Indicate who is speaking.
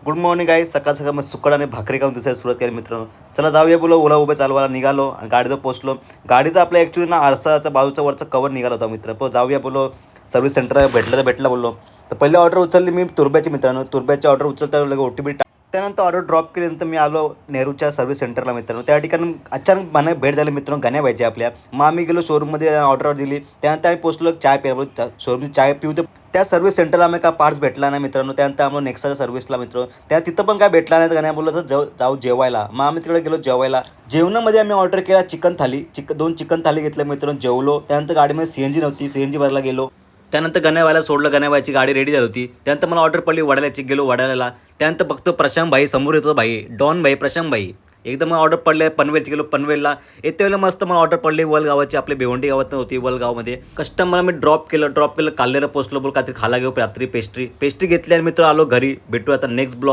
Speaker 1: Good morning आहे. सकाळ सकाळ मग सुकड आणि भाकरी खाऊन दुसऱ्या सुरुवात केली मित्रांनो. चला जाऊया बोलो ओला उभे चालवायला निघालो आणि गाडीवर पोहोचलो. गाडीचा आपल्या ॲक्च्युली ना आरसाचा बाजूचा वरचा कवर निघाला होता मित्र. पण जाऊया बोलो सर्व्हिस सेंटर भेटलं तर भेटला बोललो. तर पहिली ऑर्डर उचलली मी तुर्ब्याची मित्रांनो. तुर्ब्याची ऑर्डर उचलता लगे OTP त्यानंतर ऑर्डर ड्रॉप केल्यानंतर मी आलो नेहरूच्या सर्व्हिस सेंटरला मित्रांनो. त्या ठिकाणी अचानक मला भेट झाली मित्रांनो गण्या पाहिजे आपल्या. मग आम्ही गेलो शोरूममध्ये ऑर्डर दिली. त्यानंतर आम्ही पोहोचलो चाय प्यायला. शोरूमची चाय पिऊ तर त्या सर्व्हिस सेंटरला आम्ही काय पार्ट्स भेटला नाही मित्रांनो. त्यानंतर आम्हाला नेक्साच्या सर्व्हिसला मित्र त्या तिथं पण काय भेटला नाही. तर गण्या बोललो तर जाऊ जेवायला. मग आम्ही तिकडे गेलो जेवायला. जेवणामध्ये आम्ही ऑर्डर केला चिकन थाली. 2 चिकन थाली घेतल्या मित्रांनो. जेवलो. त्यानंतर गाडीमध्ये CNG नव्हती. CNG भरायला गेलो. त्यानंतर गण्याबाईला सोडलं. गण्याबाईची गाडी रेडी झाली होती. त्यानंतर मला ऑर्डर पडली वडाळ्याची. गेलो वडाळ्याला. त्यानंतर बघतो प्रशांत भाई समोर येतो. भाई डॉन भाई प्रशांत भाई एकदम ऑर्डर पडले. पनवेलची गेलो पनवेलला. येते वेळेला मस्त मला ऑर्डर पडली वलगावाची. आपली भिवंडी गावात होती वलगावमध्ये. कस्टमरला मी ड्रॉप केलं कालेला पोचलो. बोल काहीतरी खायला घेऊ रात्री पेस्ट्री घेतली आणि मित्र आलो घरी. भेटू आता नेक्स्ट ब्लॉग.